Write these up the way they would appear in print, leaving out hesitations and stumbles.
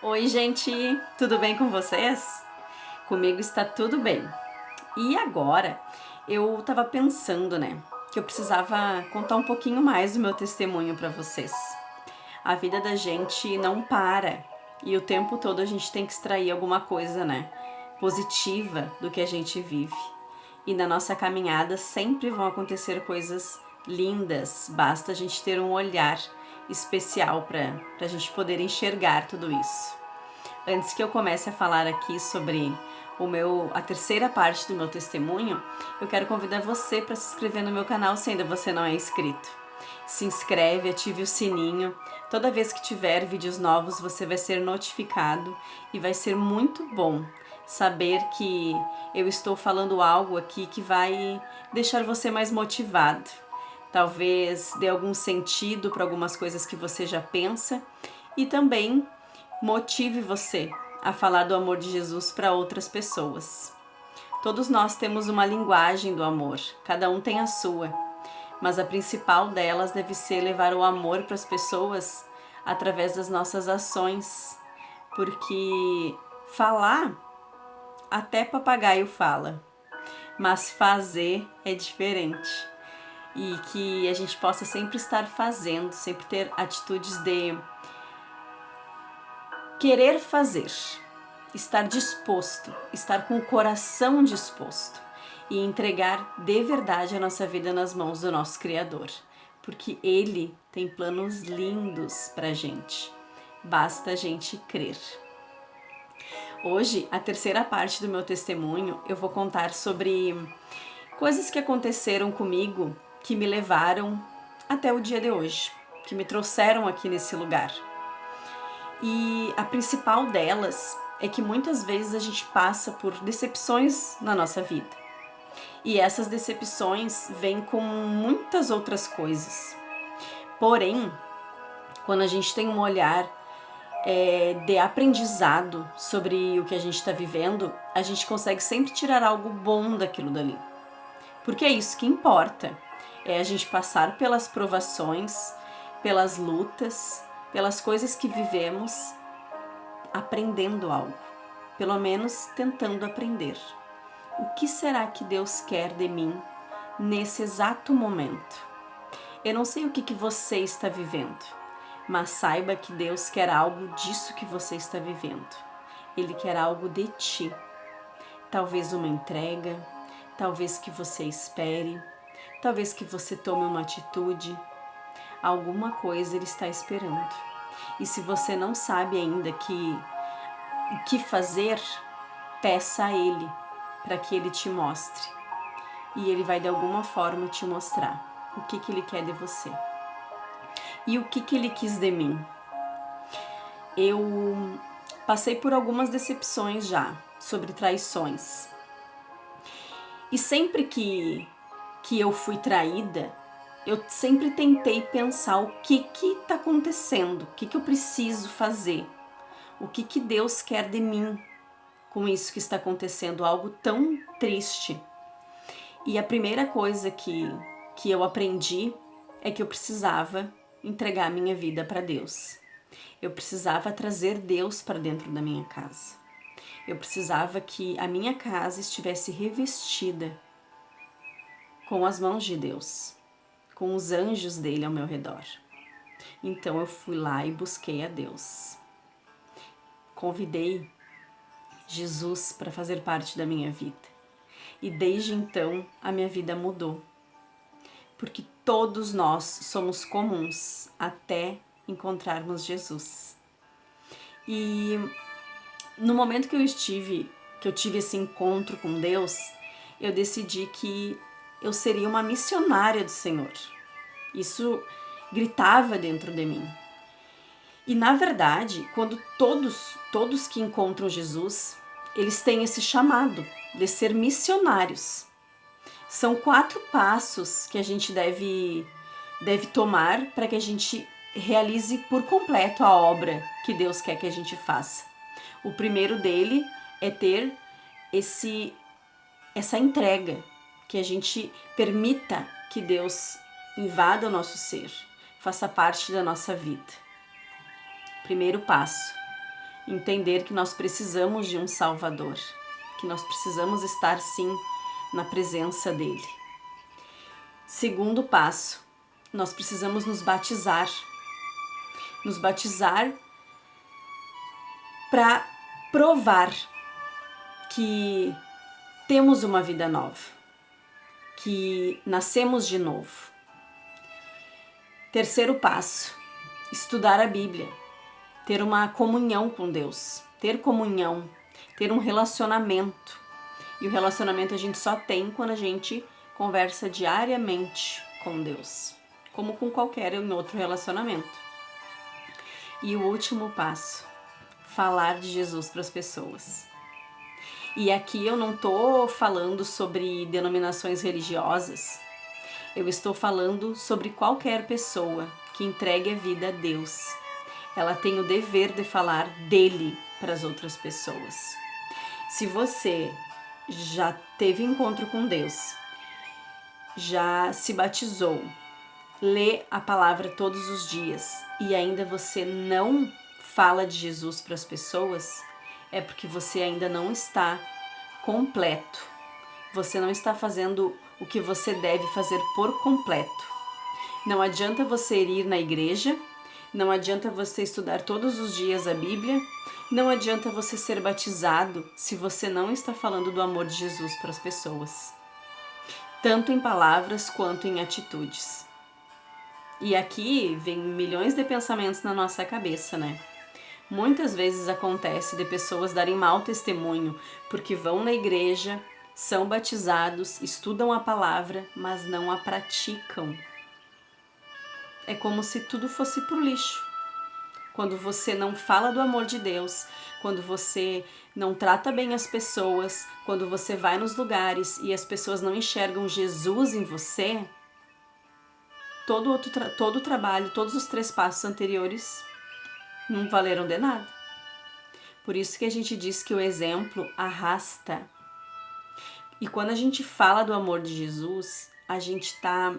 Oi, gente, tudo bem com vocês? Comigo está tudo bem. E agora eu tava pensando, que eu precisava contar um pouquinho mais do meu testemunho para vocês. A vida da gente não para e o tempo todo a gente tem que extrair alguma coisa, positiva do que a gente vive. E na nossa caminhada sempre vão acontecer coisas lindas, basta a gente ter um olhar especial para a gente poder enxergar tudo isso. Antes que eu comece a falar aqui sobre a terceira parte do meu testemunho, eu quero convidar você para se inscrever no meu canal se ainda você não é inscrito. Se inscreve, ative o sininho. Toda vez que tiver vídeos novos, você vai ser notificado e vai ser muito bom saber que eu estou falando algo aqui que vai deixar você mais motivado. Talvez dê algum sentido para algumas coisas que você já pensa e também motive você a falar do amor de Jesus para outras pessoas. Todos nós temos uma linguagem do amor, cada um tem a sua, mas a principal delas deve ser levar o amor para as pessoas através das nossas ações, porque falar, até papagaio fala, mas fazer é diferente. E que a gente possa sempre estar fazendo, sempre ter atitudes de querer fazer, estar disposto, estar com o coração disposto e entregar de verdade a nossa vida nas mãos do nosso Criador, porque Ele tem planos lindos pra gente, basta a gente crer. Hoje, a terceira parte do meu testemunho, eu vou contar sobre coisas que aconteceram comigo que me levaram até o dia de hoje, que me trouxeram aqui nesse lugar. E a principal delas é que muitas vezes a gente passa por decepções na nossa vida. E essas decepções vêm com muitas outras coisas. Porém, quando a gente tem um olhar de aprendizado sobre o que a gente está vivendo, a gente consegue sempre tirar algo bom daquilo dali. Porque é isso que importa. É a gente passar pelas provações, pelas lutas, pelas coisas que vivemos, aprendendo algo, pelo menos tentando aprender. O que será que Deus quer de mim nesse exato momento? Eu não sei o que você está vivendo, mas saiba que Deus quer algo disso que você está vivendo. Ele quer algo de ti. Talvez uma entrega, talvez que você espere, talvez que você tome uma atitude. Alguma coisa Ele está esperando. E se você não sabe ainda o que fazer, peça a Ele para que Ele te mostre. E Ele vai de alguma forma te mostrar o que Ele quer de você. E o que Ele quis de mim. Eu passei por algumas decepções já, sobre traições. E sempre que eu fui traída, eu sempre tentei pensar o que está acontecendo, o que eu preciso fazer, o que Deus quer de mim com isso que está acontecendo, algo tão triste. E a primeira coisa que eu aprendi é que eu precisava entregar minha vida para Deus. Eu precisava trazer Deus para dentro da minha casa. Eu precisava que a minha casa estivesse revestida com as mãos de Deus, com os anjos dele ao meu redor. Então eu fui lá e busquei a Deus. Convidei Jesus para fazer parte da minha vida. E desde então a minha vida mudou. Porque todos nós somos comuns até encontrarmos Jesus. E no momento que eu tive esse encontro com Deus, eu decidi que eu seria uma missionária do Senhor. Isso gritava dentro de mim. E na verdade, quando todos que encontram Jesus, eles têm esse chamado de ser missionários. São 4 passos que a gente deve tomar para que a gente realize por completo a obra que Deus quer que a gente faça. O primeiro dele é ter essa entrega, que a gente permita que Deus invada o nosso ser, faça parte da nossa vida. Primeiro passo, entender que nós precisamos de um Salvador, que nós precisamos estar sim na presença dele. Segundo passo, nós precisamos nos batizar para provar que temos uma vida nova, que nascemos de novo. Terceiro passo, estudar a Bíblia, ter uma comunhão com Deus, ter comunhão, ter um relacionamento. E o relacionamento a gente só tem quando a gente conversa diariamente com Deus, como com qualquer outro relacionamento. E o último passo, falar de Jesus para as pessoas. E aqui eu não estou falando sobre denominações religiosas, eu estou falando sobre qualquer pessoa que entregue a vida a Deus. Ela tem o dever de falar dele para as outras pessoas. Se você já teve encontro com Deus, já se batizou, lê a palavra todos os dias e ainda você não fala de Jesus para as pessoas, é porque você ainda não está completo. Você não está fazendo o que você deve fazer por completo. Não adianta você ir na igreja, não adianta você estudar todos os dias a Bíblia, não adianta você ser batizado se você não está falando do amor de Jesus para as pessoas, tanto em palavras quanto em atitudes. E aqui vem milhões de pensamentos na nossa cabeça, né? Muitas vezes acontece de pessoas darem mau testemunho porque vão na igreja, são batizados, estudam a palavra, mas não a praticam. É como se tudo fosse pro lixo. Quando você não fala do amor de Deus, quando você não trata bem as pessoas, quando você vai nos lugares e as pessoas não enxergam Jesus em você, todo o trabalho, todos os 3 passos anteriores não valeram de nada. Por isso que a gente diz que o exemplo arrasta. E quando a gente fala do amor de Jesus, a gente está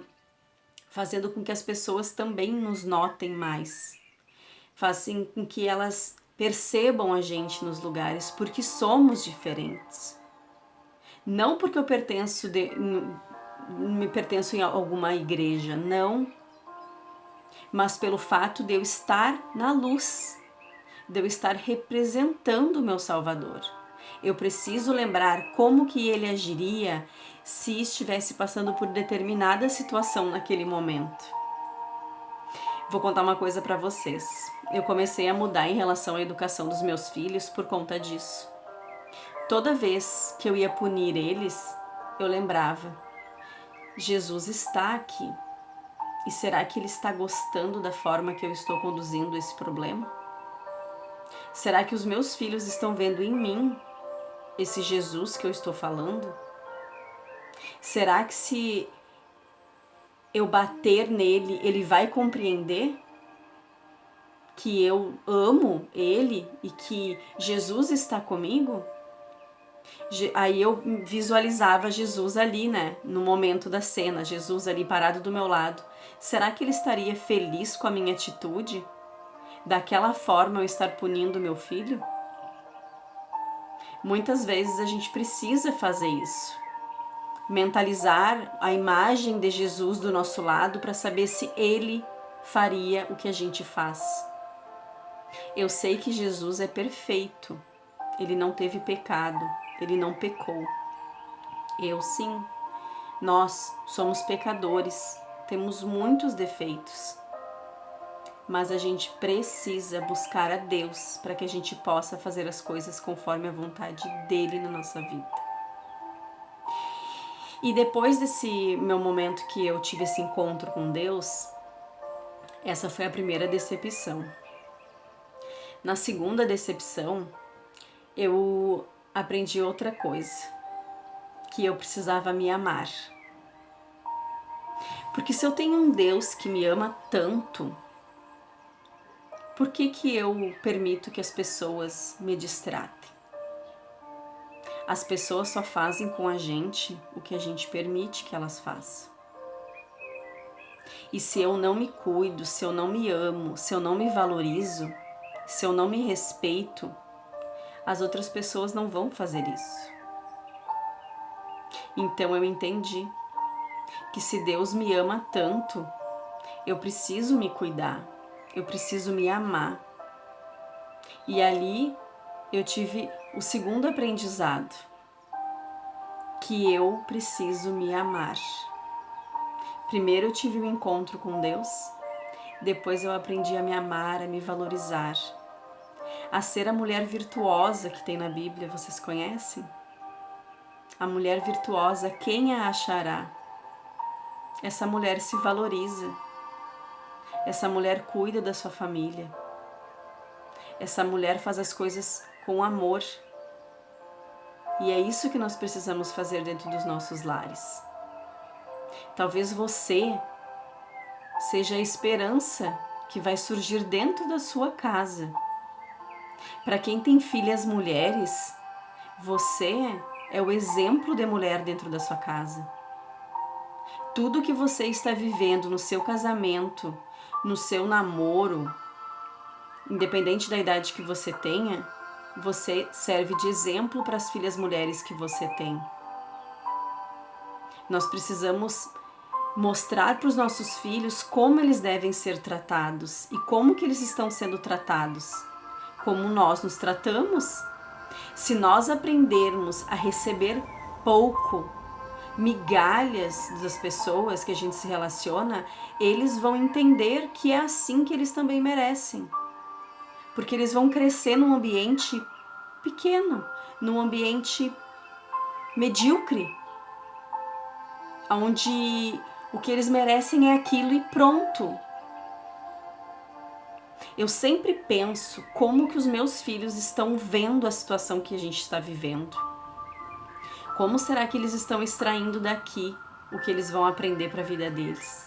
fazendo com que as pessoas também nos notem mais. Fazem com que elas percebam a gente nos lugares, porque somos diferentes. Não porque eu me pertenço em alguma igreja, não. Mas pelo fato de eu estar na luz, de eu estar representando o meu Salvador. Eu preciso lembrar como que ele agiria se estivesse passando por determinada situação naquele momento. Vou contar uma coisa para vocês. Eu comecei a mudar em relação à educação dos meus filhos por conta disso. Toda vez que eu ia punir eles, eu lembrava: Jesus está aqui. E será que ele está gostando da forma que eu estou conduzindo esse problema? Será que os meus filhos estão vendo em mim esse Jesus que eu estou falando? Será que se eu bater nele, ele vai compreender que eu amo ele e que Jesus está comigo? Aí eu visualizava Jesus ali, né, no momento da cena, Jesus ali parado do meu lado. Será que ele estaria feliz com a minha atitude? Daquela forma eu estar punindo meu filho? Muitas vezes a gente precisa fazer isso. Mentalizar a imagem de Jesus do nosso lado para saber se ele faria o que a gente faz. Eu sei que Jesus é perfeito. Ele não teve pecado. Ele não pecou. Eu sim. Nós somos pecadores. Temos muitos defeitos. Mas a gente precisa buscar a Deus para que a gente possa fazer as coisas conforme a vontade dele na nossa vida. E depois desse meu momento que eu tive esse encontro com Deus, essa foi a primeira decepção. Na segunda decepção, eu aprendi outra coisa, que eu precisava me amar. Porque se eu tenho um Deus que me ama tanto, por que eu permito que as pessoas me distratem? As pessoas só fazem com a gente o que a gente permite que elas façam. E se eu não me cuido, se eu não me amo, se eu não me valorizo, se eu não me respeito, as outras pessoas não vão fazer isso. Então eu entendi que se Deus me ama tanto, eu preciso me cuidar, eu preciso me amar. E ali eu tive o segundo aprendizado, que eu preciso me amar. Primeiro eu tive um encontro com Deus, depois eu aprendi a me amar, a me valorizar, a ser a mulher virtuosa que tem na Bíblia, vocês conhecem? A mulher virtuosa, quem a achará? Essa mulher se valoriza, essa mulher cuida da sua família, essa mulher faz as coisas com amor. E é isso que nós precisamos fazer dentro dos nossos lares. Talvez você seja a esperança que vai surgir dentro da sua casa. Para quem tem filhas mulheres, você é o exemplo de mulher dentro da sua casa. Tudo que você está vivendo no seu casamento, no seu namoro, independente da idade que você tenha, você serve de exemplo para as filhas mulheres que você tem. Nós precisamos mostrar para os nossos filhos como eles devem ser tratados e como que eles estão sendo tratados, como nós nos tratamos. Se nós aprendermos a receber pouco, migalhas das pessoas que a gente se relaciona, eles vão entender que é assim que eles também merecem. Porque eles vão crescer num ambiente pequeno, num ambiente medíocre, onde o que eles merecem é aquilo e pronto. Eu sempre penso como que os meus filhos estão vendo a situação que a gente está vivendo. Como será que eles estão extraindo daqui o que eles vão aprender para a vida deles?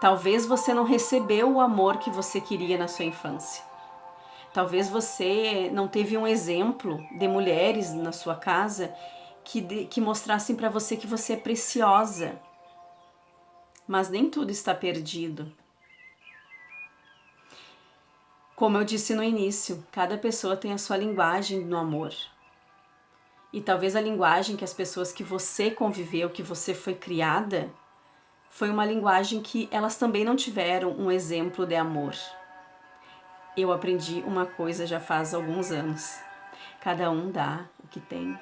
Talvez você não recebeu o amor que você queria na sua infância. Talvez você não teve um exemplo de mulheres na sua casa que mostrassem para você que você é preciosa. Mas nem tudo está perdido. Como eu disse no início, cada pessoa tem a sua linguagem no amor. E talvez a linguagem que as pessoas que você conviveu, que você foi criada, foi uma linguagem que elas também não tiveram um exemplo de amor. Eu aprendi uma coisa já faz alguns anos. Cada um dá o que tem.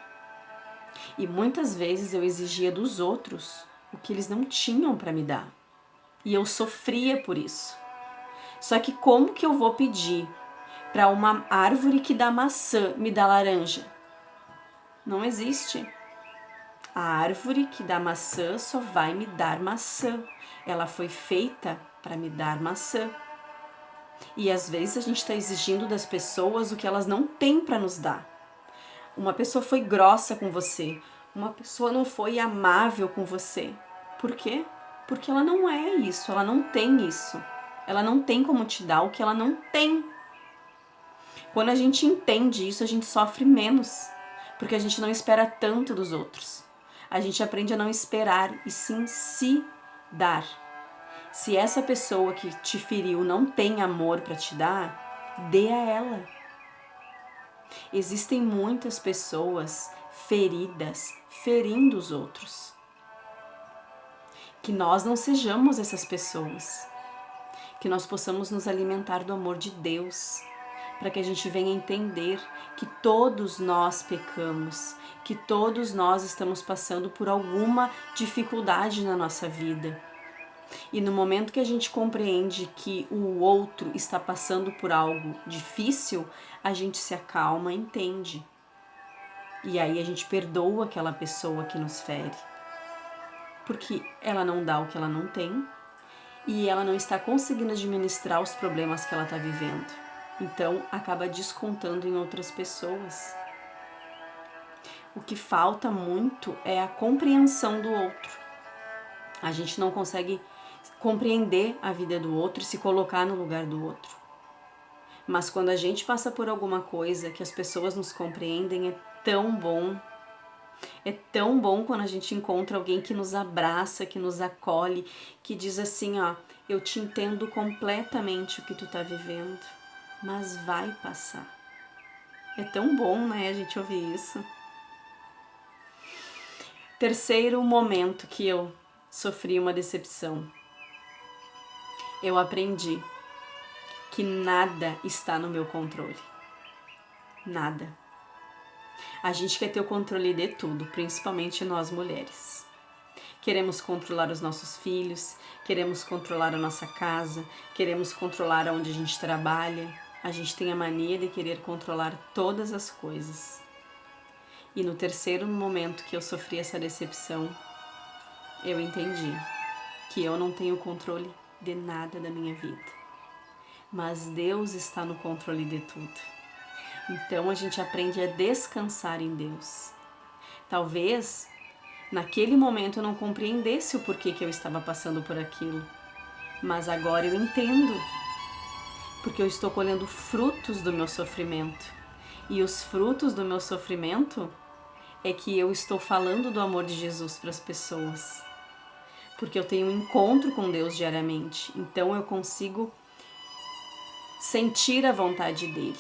E muitas vezes eu exigia dos outros o que eles não tinham para me dar. E eu sofria por isso. Só que como que eu vou pedir para uma árvore que dá maçã me dar laranja? Não existe. A árvore que dá maçã só vai me dar maçã. Ela foi feita para me dar maçã. E às vezes a gente está exigindo das pessoas o que elas não têm para nos dar. Uma pessoa foi grossa com você, uma pessoa não foi amável com você. Por quê? Porque ela não é isso, ela não tem isso. Ela não tem como te dar o que ela não tem. Quando a gente entende isso, a gente sofre menos, porque a gente não espera tanto dos outros. A gente aprende a não esperar e sim se dar. Se essa pessoa que te feriu não tem amor para te dar, dê a ela. Existem muitas pessoas feridas, ferindo os outros. Que nós não sejamos essas pessoas. Que nós possamos nos alimentar do amor de Deus, para que a gente venha entender que todos nós pecamos, que todos nós estamos passando por alguma dificuldade na nossa vida. E no momento que a gente compreende que o outro está passando por algo difícil, a gente se acalma e entende. E aí a gente perdoa aquela pessoa que nos fere. Porque ela não dá o que ela não tem e ela não está conseguindo administrar os problemas que ela está vivendo. Então acaba descontando em outras pessoas. O que falta muito é a compreensão do outro. A gente não consegue compreender a vida do outro e se colocar no lugar do outro. Mas quando a gente passa por alguma coisa que as pessoas nos compreendem, é tão bom. É tão bom quando a gente encontra alguém que nos abraça, que nos acolhe, que diz assim, ó, eu te entendo completamente o que tu tá vivendo. mas vai passar. É tão bom, né, a gente ouvir isso. Terceiro momento que eu sofri uma decepção. Eu aprendi que nada está no meu controle. Nada. A gente quer ter o controle de tudo, principalmente nós mulheres. Queremos controlar os nossos filhos, queremos controlar a nossa casa, queremos controlar onde a gente trabalha. A gente tem a mania de querer controlar todas as coisas. E no terceiro momento que eu sofri essa decepção, eu entendi que eu não tenho controle de nada da minha vida. Mas Deus está no controle de tudo. Então a gente aprende a descansar em Deus. Talvez naquele momento eu não compreendesse o porquê que eu estava passando por aquilo. Mas agora eu entendo. Porque eu estou colhendo frutos do meu sofrimento. E os frutos do meu sofrimento é que eu estou falando do amor de Jesus para as pessoas. Porque eu tenho um encontro com Deus diariamente. Então eu consigo sentir a vontade dele.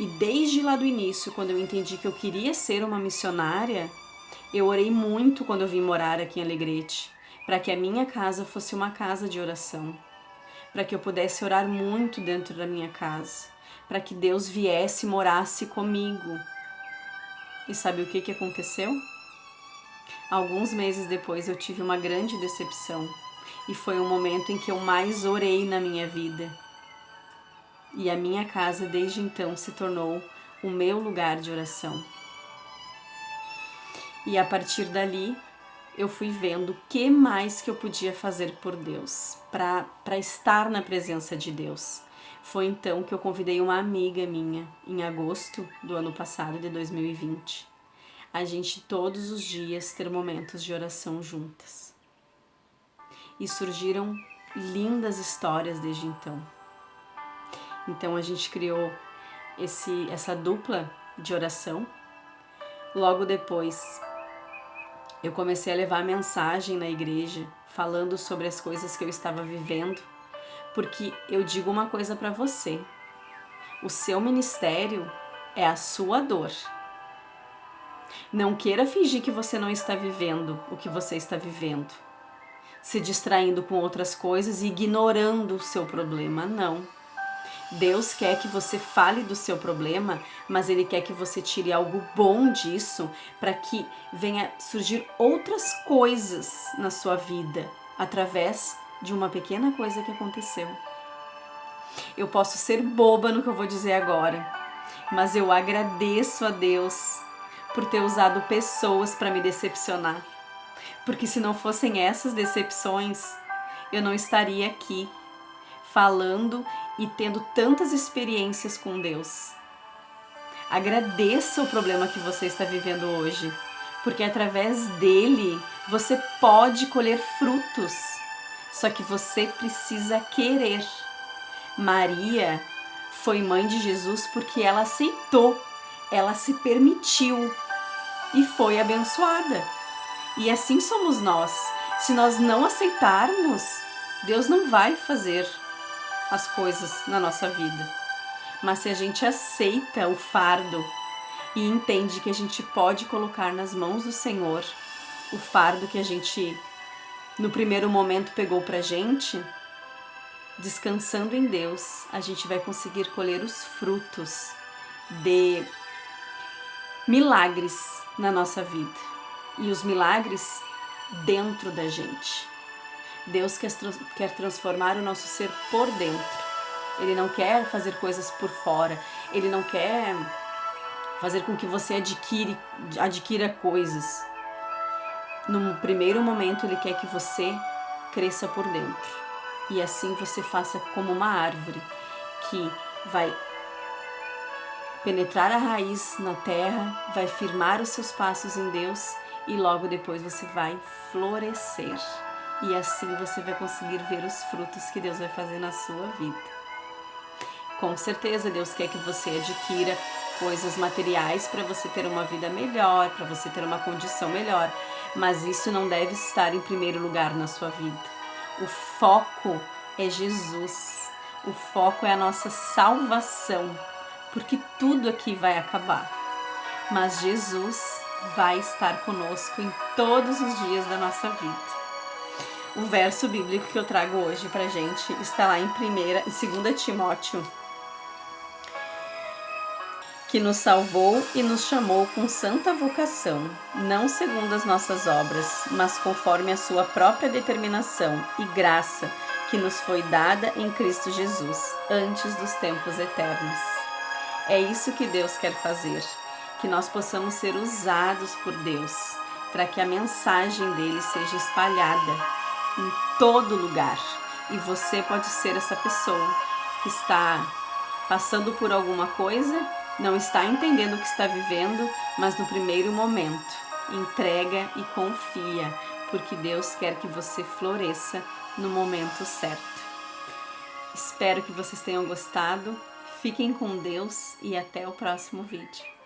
E desde lá do início, quando eu entendi que eu queria ser uma missionária, eu orei muito quando eu vim morar aqui em Alegrete, para que a minha casa fosse uma casa de oração, para que eu pudesse orar muito dentro da minha casa, para que Deus viesse e morasse comigo. E sabe o que aconteceu? Alguns meses depois eu tive uma grande decepção, e foi o momento em que eu mais orei na minha vida. E a minha casa desde então se tornou o meu lugar de oração. E a partir dali eu fui vendo o que mais que eu podia fazer por Deus, para estar na presença de Deus. Foi então que eu convidei uma amiga minha, em agosto do ano passado, de 2020, a gente todos os dias ter momentos de oração juntas. E surgiram lindas histórias desde então. Então a gente criou essa dupla de oração. Logo depois eu comecei a levar mensagem na igreja, falando sobre as coisas que eu estava vivendo, porque eu digo uma coisa para você: o seu ministério é a sua dor. Não queira fingir que você não está vivendo o que você está vivendo, se distraindo com outras coisas e ignorando o seu problema. Não. Deus quer que você fale do seu problema, mas Ele quer que você tire algo bom disso para que venha surgir outras coisas na sua vida através de uma pequena coisa que aconteceu. Eu posso ser boba no que eu vou dizer agora, mas eu agradeço a Deus por ter usado pessoas para me decepcionar, porque se não fossem essas decepções, eu não estaria aqui falando e tendo tantas experiências com Deus. Agradeça o problema que você está vivendo hoje, porque através dele você pode colher frutos, só que você precisa querer. Maria foi mãe de Jesus porque ela aceitou, ela se permitiu e foi abençoada. E assim somos nós. Se nós não aceitarmos, Deus não vai fazer as coisas na nossa vida. Mas se a gente aceita o fardo e entende que a gente pode colocar nas mãos do Senhor o fardo que a gente no primeiro momento pegou pra gente, descansando em Deus, a gente vai conseguir colher os frutos de milagres na nossa vida. E os milagres dentro da gente. Deus quer transformar o nosso ser por dentro. Ele não quer fazer coisas por fora. Ele não quer fazer com que você adquira coisas. No primeiro momento, Ele quer que você cresça por dentro. E assim você faça como uma árvore que vai penetrar a raiz na terra, vai firmar os seus passos em Deus e logo depois você vai florescer. E assim você vai conseguir ver os frutos que Deus vai fazer na sua vida. Com certeza Deus quer que você adquira coisas materiais para você ter uma vida melhor, para você ter uma condição melhor. Mas isso não deve estar em primeiro lugar na sua vida. O foco é Jesus. O foco é a nossa salvação, porque tudo aqui vai acabar. Mas Jesus vai estar conosco em todos os dias da nossa vida. O verso bíblico que eu trago hoje pra gente está lá em 2 Timóteo, que nos salvou e nos chamou com santa vocação, não segundo as nossas obras, mas conforme a sua própria determinação e graça que nos foi dada em Cristo Jesus, antes dos tempos eternos. É isso que Deus quer fazer, que nós possamos ser usados por Deus, para que a mensagem dele seja espalhada em todo lugar. E você pode ser essa pessoa que está passando por alguma coisa, não está entendendo o que está vivendo, mas no primeiro momento, entrega e confia, porque Deus quer que você floresça no momento certo. Espero que vocês tenham gostado, fiquem com Deus e até o próximo vídeo.